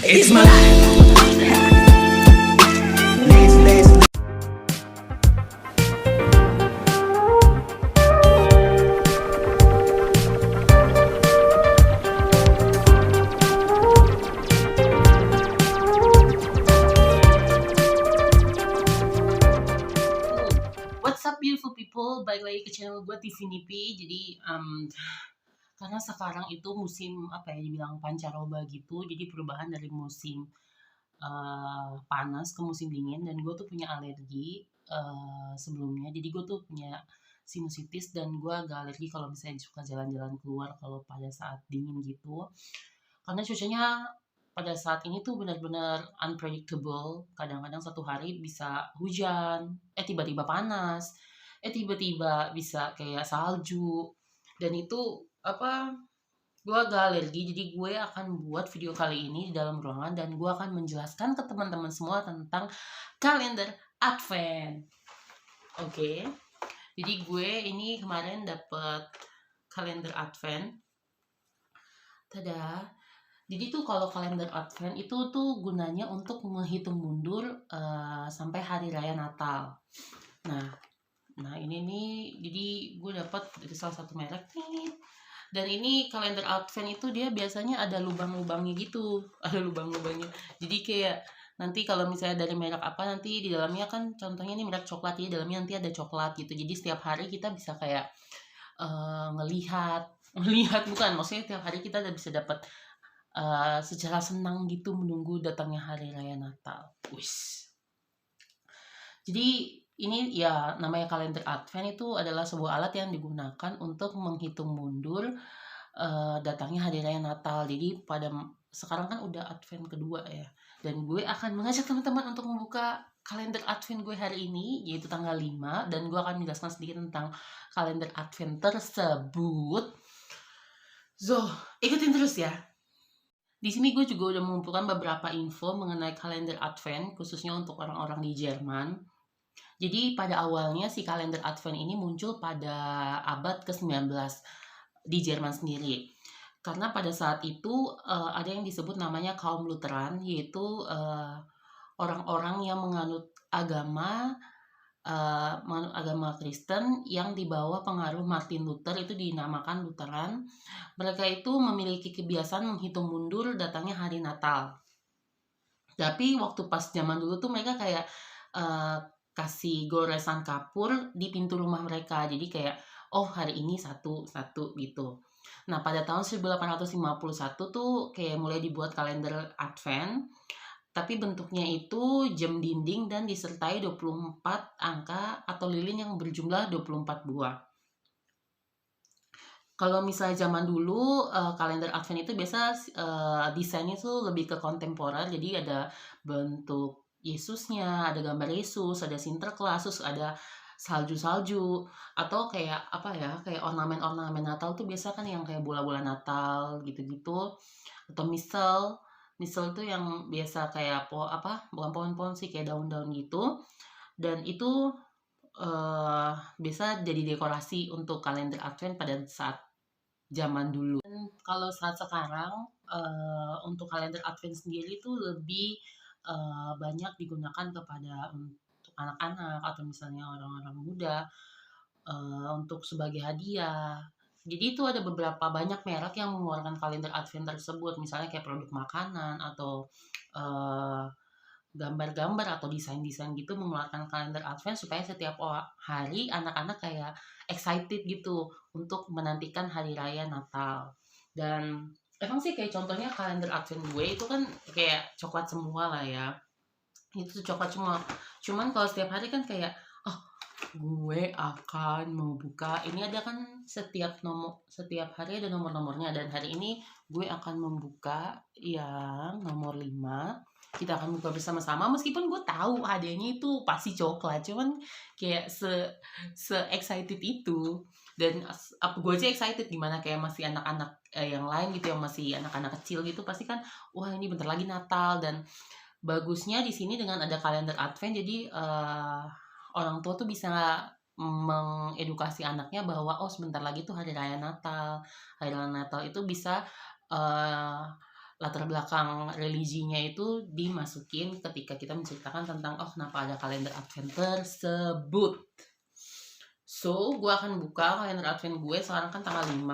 It's my life. Lazy, lazy. What's up beautiful people, balik lagi ke channel gue TV Nipi. Jadi karena sekarang itu musim apa ya, dibilang pancaroba gitu, jadi perubahan dari musim panas ke musim dingin, dan gue tuh punya alergi sebelumnya. Jadi gue tuh punya sinusitis, dan gue agak alergi kalau misalnya suka jalan-jalan keluar kalau pada saat dingin gitu, karena cuacanya pada saat ini tuh benar-benar unpredictable. Kadang-kadang satu hari bisa hujan, tiba-tiba panas, tiba-tiba bisa kayak salju. Dan itu apa, gue agak alergi. Jadi gue akan buat video kali ini di dalam ruangan, dan gue akan menjelaskan ke teman-teman semua tentang kalender Advent. Oke. Jadi gue ini kemarin dapet kalender Advent. Tada. Jadi tuh kalau kalender Advent itu tuh gunanya untuk menghitung mundur sampai hari raya Natal. Nah ini nih, jadi gue dapat dari salah satu merek nih. Dan ini kalender Advent itu dia biasanya ada lubang-lubangnya gitu, ada lubang-lubangnya. Jadi kayak nanti kalau misalnya dari merek apa, nanti di dalamnya kan contohnya ini merek coklat, ya dalamnya nanti ada coklat gitu. Jadi setiap hari kita bisa kayak ngelihat bukan, maksudnya tiap hari kita udah bisa dapat secara senang gitu menunggu datangnya hari raya Natal. Wis. Jadi ini ya namanya kalender Advent, itu adalah sebuah alat yang digunakan untuk menghitung mundur datangnya hari raya Natal. Jadi pada sekarang kan udah Advent kedua ya, dan gue akan mengajak teman-teman untuk membuka kalender Advent gue hari ini, yaitu tanggal 5, dan gue akan menjelaskan sedikit tentang kalender Advent tersebut. So, ikutin terus ya. Di sini gue juga udah mengumpulkan beberapa info mengenai kalender Advent, khususnya untuk orang-orang di Jerman. Jadi pada awalnya si kalender Advent ini muncul pada abad ke-19 di Jerman sendiri. Karena pada saat itu ada yang disebut namanya kaum Lutheran, yaitu orang-orang yang menganut agama Kristen yang di bawah pengaruh Martin Luther, itu dinamakan Lutheran. Mereka itu memiliki kebiasaan menghitung mundur datangnya hari Natal. Tapi waktu pas zaman dulu tuh mereka kayak kasih goresan kapur di pintu rumah mereka. Jadi kayak, oh hari ini satu gitu. Nah pada tahun 1851 tuh kayak mulai dibuat kalender Advent. Tapi bentuknya itu jam dinding dan disertai 24 angka atau lilin yang berjumlah 24 buah. Kalau misalnya zaman dulu kalender Advent itu biasa desainnya tuh lebih ke kontemporer. Jadi ada bentuk Yesusnya, ada gambar Yesus, ada Sinterklas, terus ada salju-salju, atau kayak apa ya, kayak ornamen-ornamen Natal tuh biasa kan yang kayak bola-bola Natal gitu-gitu, atau misel. Misel tuh yang biasa kayak bukan pohon-pohon sih, kayak daun-daun gitu. Dan itu biasa jadi dekorasi untuk kalender Advent pada saat zaman dulu. Dan kalau saat sekarang untuk kalender Advent sendiri tuh lebih banyak digunakan kepada untuk anak-anak atau misalnya orang-orang muda untuk sebagai hadiah. Jadi itu ada beberapa banyak merek yang mengeluarkan kalender Advent tersebut, misalnya kayak produk makanan atau gambar-gambar atau desain-desain gitu mengeluarkan kalender Advent supaya setiap hari anak-anak kayak excited gitu untuk menantikan hari raya Natal. Dan emang sih kayak contohnya kalender Advent gue itu kan kayak coklat semua lah ya. Itu coklat semua. Cuman kalau setiap hari kan kayak, oh gue akan membuka, ini ada kan setiap hari ada nomor-nomornya, dan hari ini gue akan membuka yang nomor 5. Kita akan buka bersama-sama, meskipun gue tahu hadiahnya itu pasti coklat, cuman kayak se excited itu. Dan gue aja excited, gimana kayak masih anak-anak yang lain gitu, yang masih anak-anak kecil gitu, pasti kan wah ini bentar lagi Natal. Dan bagusnya di sini dengan ada kalender Advent, jadi orang tua tuh bisa mengedukasi anaknya bahwa oh sebentar lagi tuh hari raya Natal. Hari raya Natal itu bisa latar belakang religinya itu dimasukin ketika kita menceritakan tentang kenapa ada kalender Advent tersebut. So, gue akan buka kalender Advent gue sekarang kan tanggal 5.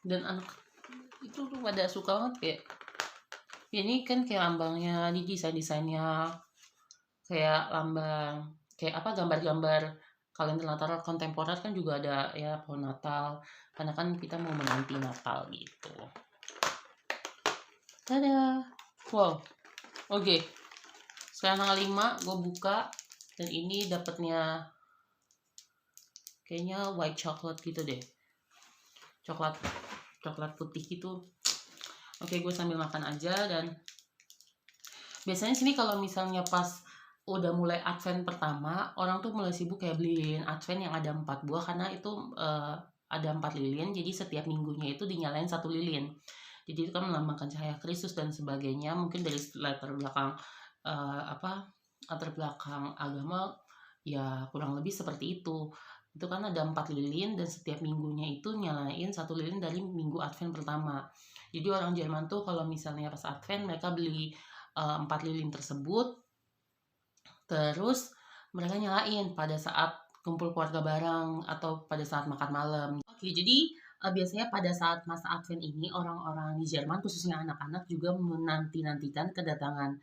Dan anak itu tuh pada suka banget kayak ini kan kayak lambangnya di desainnya kayak lambang kayak gambar-gambar kalender Natal kontemporer kan juga ada ya pohon Natal karena kan kita mau menanti Natal gitu. Tada. Wow. Oke. Sekarang tanggal 5 gue buka dan ini dapatnya kayaknya white chocolate gitu deh. Coklat putih gitu. Oke, gue sambil makan aja. Dan biasanya sini kalau misalnya pas udah mulai Advent pertama, orang tuh mulai sibuk kayak beliin Advent yang ada 4 buah karena itu ada 4 lilin, jadi setiap minggunya itu dinyalain 1 lilin. Jadi itu kan melambangkan cahaya Kristus dan sebagainya. Mungkin dari latar belakang latar belakang agama ya kurang lebih seperti itu. Itu kan ada 4 lilin dan setiap minggunya itu nyalain 1 lilin dari minggu Advent pertama. Jadi orang Jerman tuh kalau misalnya pas Advent mereka beli 4 lilin tersebut, terus mereka nyalain pada saat kumpul keluarga bareng atau pada saat makan malam. Oke, jadi biasanya pada saat masa Advent ini orang-orang di Jerman khususnya anak-anak juga menanti-nantikan kedatangan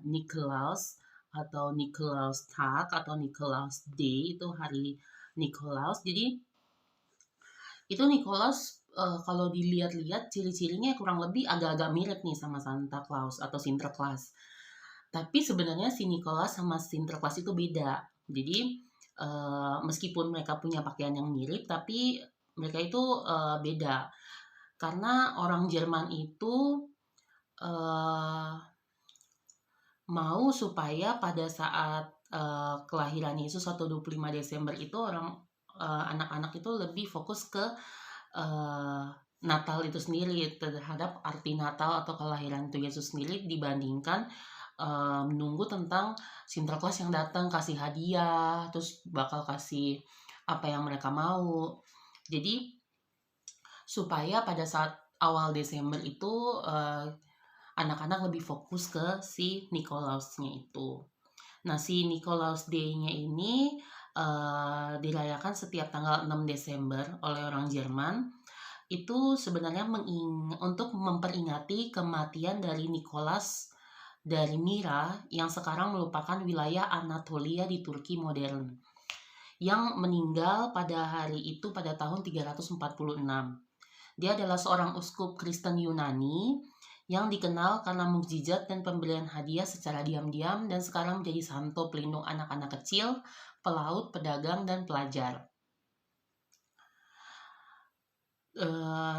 Nikolaus atau Nikolaustag atau Nikolaus Day, itu hari Nikolaus. Jadi itu Nikolaus kalau dilihat-lihat ciri-cirinya kurang lebih agak-agak mirip nih sama Santa Claus atau Sinterklas. Tapi sebenarnya si Nikolaus sama Sinterklas itu beda. Jadi meskipun mereka punya pakaian yang mirip, tapi mereka itu beda. Karena orang Jerman itu mau supaya pada saat kelahiran Yesus atau 25 Desember itu anak-anak itu lebih fokus ke Natal itu sendiri, terhadap arti Natal atau kelahiran itu Yesus sendiri, dibandingkan menunggu tentang Sinterklas yang datang kasih hadiah, terus bakal kasih apa yang mereka mau. Jadi supaya pada saat awal Desember itu anak-anak lebih fokus ke si Nikolausnya itu. Nah, si Nikolaus Day-nya ini dirayakan setiap tanggal 6 Desember oleh orang Jerman. Itu sebenarnya untuk memperingati kematian dari Nikolaus dari Mira yang sekarang merupakan wilayah Anatolia di Turki modern, yang meninggal pada hari itu pada tahun 346. Dia adalah seorang uskup Kristen Yunani yang dikenal karena mukjizat dan pemberian hadiah secara diam-diam, dan sekarang menjadi santo pelindung anak-anak kecil, pelaut, pedagang, dan pelajar.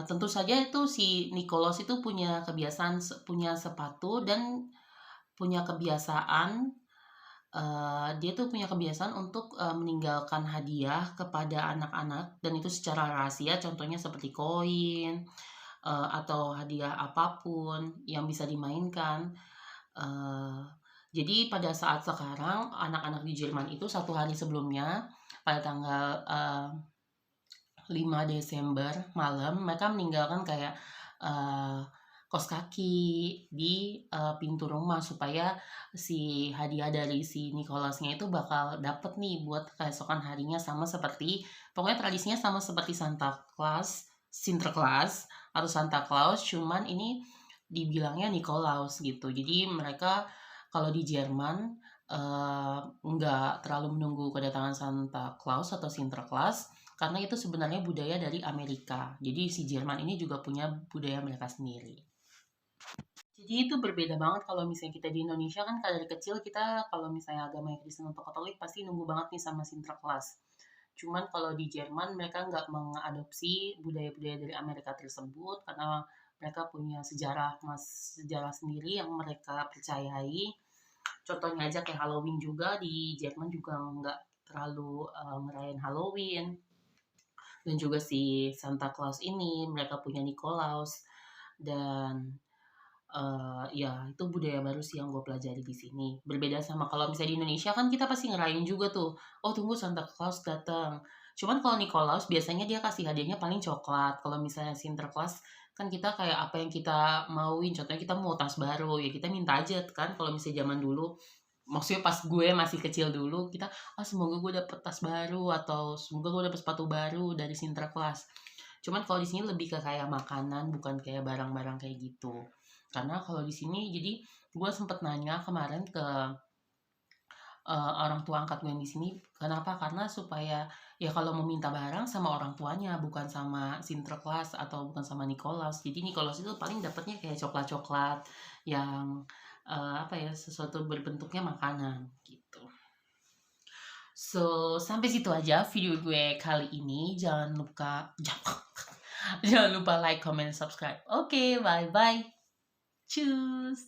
Tentu saja itu si Nikolaus itu punya sepatu dan punya kebiasaan dia tuh punya kebiasaan untuk meninggalkan hadiah kepada anak-anak, dan itu secara rahasia, contohnya seperti koin atau hadiah apapun yang bisa dimainkan. Jadi pada saat sekarang anak-anak di Jerman itu 1 hari sebelumnya pada tanggal 5 Desember malam mereka meninggalkan kayak kos kaki di pintu rumah supaya si hadiah dari si Nikolausnya itu bakal dapet nih buat keesokan harinya, sama seperti pokoknya tradisinya sama seperti Santa Claus, Sinterklas atau Santa Claus, cuman ini dibilangnya Nikolaus gitu. Jadi mereka kalau di Jerman nggak terlalu menunggu kedatangan Santa Claus atau Sinterklas karena itu sebenarnya budaya dari Amerika. Jadi si Jerman ini juga punya budaya mereka sendiri. Jadi itu berbeda banget kalau misalnya kita di Indonesia kan dari kecil kita kalau misalnya agama Kristen atau Katolik pasti nunggu banget nih sama Sinterklas. Cuman kalau di Jerman mereka nggak mengadopsi budaya-budaya dari Amerika tersebut karena mereka punya sejarah sendiri yang mereka percayai. Contohnya aja kayak Halloween juga di Jerman juga nggak terlalu ngerayain Halloween. Dan juga si Santa Claus ini mereka punya Nikolaus, dan ya itu budaya baru sih yang gue pelajari di sini. Berbeda sama kalau misalnya di Indonesia kan kita pasti ngerayain juga tuh. Oh tunggu Santa Claus datang. Cuman kalau Nikolaus biasanya dia kasih hadiahnya paling coklat. Kalau misalnya Sinterklas kan kita kayak apa yang kita mauin, contohnya kita mau tas baru, ya kita minta aja kan kalau misalnya zaman dulu, maksudnya pas gue masih kecil dulu, kita, semoga gue dapet tas baru atau semoga gue dapet sepatu baru dari Sinterklas. Cuman kalau di sini lebih ke kayak makanan, bukan kayak barang-barang kayak gitu. Karena kalau di sini jadi gue sempet nanya kemarin ke orang tua angkat gue yang di sini, kenapa? Karena supaya ya kalau mau minta barang sama orang tuanya, bukan sama Sinterklas atau bukan sama Nicholas. Jadi Nicholas itu paling dapatnya kayak coklat-coklat yang apa ya, sesuatu berbentuknya makanan gitu. So, sampai situ aja video gue kali ini. Jangan lupa jangan lupa like, comment, subscribe. Oke, bye-bye. Tschüss.